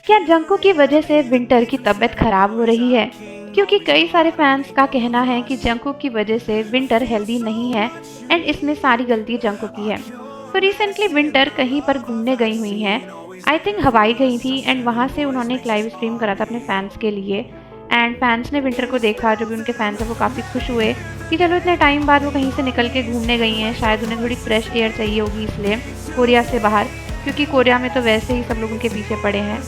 क्या जंको की वजह से विंटर की तबीयत खराब हो रही है? क्योंकि कई सारे फैंस का कहना है कि जंको की वजह से विंटर हेल्दी नहीं है एंड इसमें सारी गलती जंको की है। तो रिसेंटली विंटर कहीं पर घूमने गई हुई हैं। आई थिंक हवाई गई थी एंड वहाँ से उन्होंने एक लाइव स्ट्रीम करा था अपने फैंस के लिए। एंड फैंस ने विंटर को देखा, जो भी उनके फैंस हैं वो काफ़ी खुश हुए कि चलो इतने टाइम बाद वो कहीं से निकल के घूमने गई हैं, शायद उन्हें थोड़ी फ्रेश एयर चाहिए होगी इसलिए कोरिया से बाहर, क्योंकि कोरिया में तो वैसे ही सब लोग उनके पीछे पड़े हैं।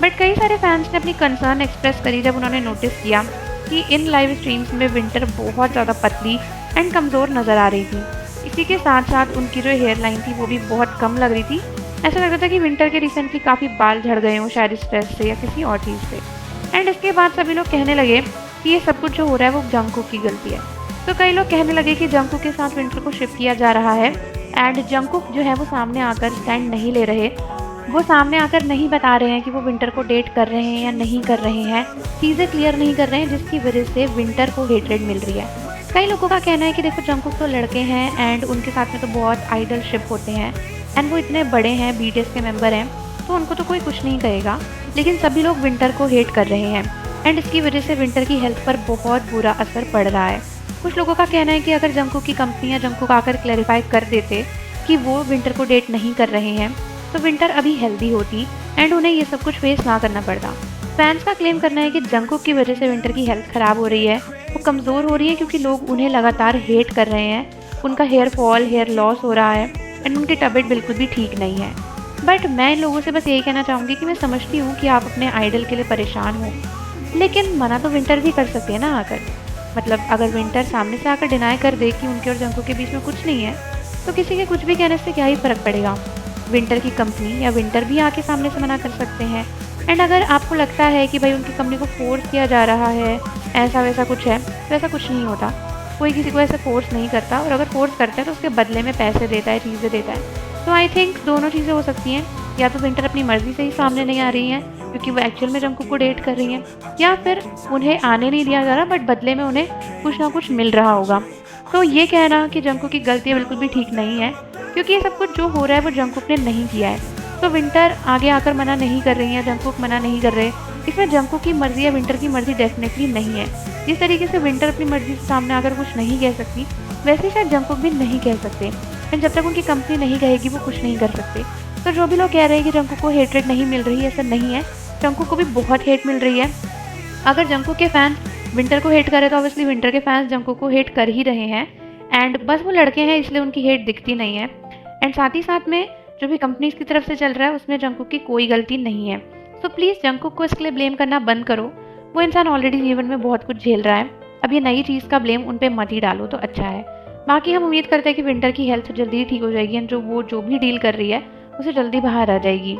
बट कई सारे फैंस ने अपनी कंसर्न एक्सप्रेस करी जब उन्होंने नोटिस किया कि इन लाइव स्ट्रीम्स में विंटर बहुत ज़्यादा पतली एंड कमज़ोर नज़र आ रही थी। इसी के साथ साथ उनकी जो हेयर लाइन थी वो भी बहुत कम लग रही थी। ऐसा लग रहा था कि विंटर के रिसेंटली काफ़ी बाल झड़ गए हों, शायद स्ट्रेस से या किसी और चीज़ से। एंड इसके बाद सभी लोग कहने लगे कि ये सब कुछ जो हो रहा है वो जंगकुक की गलती है। तो कई लोग कहने लगे कि जंगकुक के साथ विंटर को शिफ्ट किया जा रहा है एंड जंगकुक जो है वो सामने आकर स्टैंड नहीं ले रहे, वो सामने आकर नहीं बता रहे हैं कि वो विंटर को डेट कर रहे हैं या नहीं कर रहे हैं, चीज़ें क्लियर नहीं कर रहे हैं, जिसकी वजह से विंटर को हेट्रेड मिल रही है। कई लोगों का कहना है कि देखो जंगकुक तो लड़के हैं एंड उनके साथ में तो बहुत आइडल शिप होते हैं एंड वो इतने बड़े हैं, बीटीएस के मेंबर हैं, तो उनको तो कोई कुछ नहीं कहेगा। लेकिन सभी लोग विंटर को हेट कर रहे हैं एंड इसकी वजह से विंटर की हेल्थ पर बहुत बुरा असर पड़ रहा है। कुछ लोगों का कहना है कि अगर जंगकुक की कंपनी या जंगकुक आकर क्लैरिफाई कर देते कि वो विंटर को डेट नहीं कर रहे हैं तो विंटर अभी हेल्दी होती एंड उन्हें ये सब कुछ फेस ना करना पड़ता। फैंस का क्लेम करना है कि जंगकुक की वजह से विंटर की हेल्थ ख़राब हो रही है, वो कमज़ोर हो रही है क्योंकि लोग उन्हें लगातार हेट कर रहे हैं, उनका हेयर फॉल, हेयर लॉस हो रहा है एंड उनकी तबीयत बिल्कुल भी ठीक नहीं है। बट मैं इन लोगों से बस यही कहना चाहूँगी कि मैं समझती हूँ कि आप अपने आइडल के लिए परेशान हो, लेकिन मना तो विंटर भी कर सकते हैं ना आकर। मतलब अगर विंटर सामने से आकर डिनाई कर दे कि उनके और जंगकुक के बीच में कुछ नहीं है, तो किसी के कुछ भी कहने से क्या ही फ़र्क पड़ेगा। विंटर की कंपनी या विंटर भी आके सामने से मना कर सकते हैं। एंड अगर आपको लगता है कि भाई उनकी कंपनी को फोर्स किया जा रहा है, ऐसा वैसा कुछ है, तो ऐसा कुछ नहीं होता। कोई किसी को ऐसे फोर्स नहीं करता, और अगर फोर्स करता है तो उसके बदले में पैसे देता है, चीज़ें देता है। तो आई थिंक दोनों चीज़ें हो सकती हैं, या तो विंटर अपनी मर्ज़ी से ही सामने नहीं आ रही हैं क्योंकि वो एक्चुअल में जंगकुक को डेट कर रही हैं, या फिर उन्हें आने नहीं दिया जा रहा बट बदले में उन्हें कुछ ना कुछ मिल रहा होगा। तो ये कहना कि जंगकुक की गलती बिल्कुल भी ठीक नहीं है, क्योंकि ये सब कुछ जो हो रहा है वो जंगकुक ने नहीं किया है। तो विंटर आगे आकर मना नहीं कर रही है, जंगकुक मना नहीं कर रहे, इसमें जंगकुक की मर्ज़ी या विंटर की मर्ज़ी डेफिनेटली नहीं है। जिस तरीके से विंटर अपनी मर्ज़ी से सामने आकर कुछ नहीं कह सकती, वैसे शायद जंगकुक भी नहीं कह सकते एंड जब तक उनकी कंपनी नहीं कहेगी वो कुछ नहीं कर सकते। तो जो भी लोग कह रहे हैं कि जंगकुक को हेट्रेड नहीं मिल रही है, ऐसा नहीं है, जंगकुक को भी बहुत हेट मिल रही है। अगर जंगकुक के फैंस विंटर को हेट करें तो ऑब्वियसली विंटर के फैंस जंगकुक को हेट कर ही रहे हैं एंड बस वो लड़के हैं इसलिए उनकी हेट दिखती नहीं है। एंड साथ ही साथ में जो भी कंपनीज की तरफ से चल रहा है उसमें जंगकुक की कोई गलती नहीं है। तो प्लीज़ जंगकुक को इसके लिए ब्लेम करना बंद करो। वो इंसान ऑलरेडी जीवन में बहुत कुछ झेल रहा है, अब ये नई चीज़ का ब्लेम उन पर मत ही डालो तो अच्छा है। बाकी हम उम्मीद करते हैं कि विंटर की हेल्थ जल्दी ही ठीक हो जाएगी एंड जो भी डील कर रही है उसे जल्दी बाहर आ जाएगी।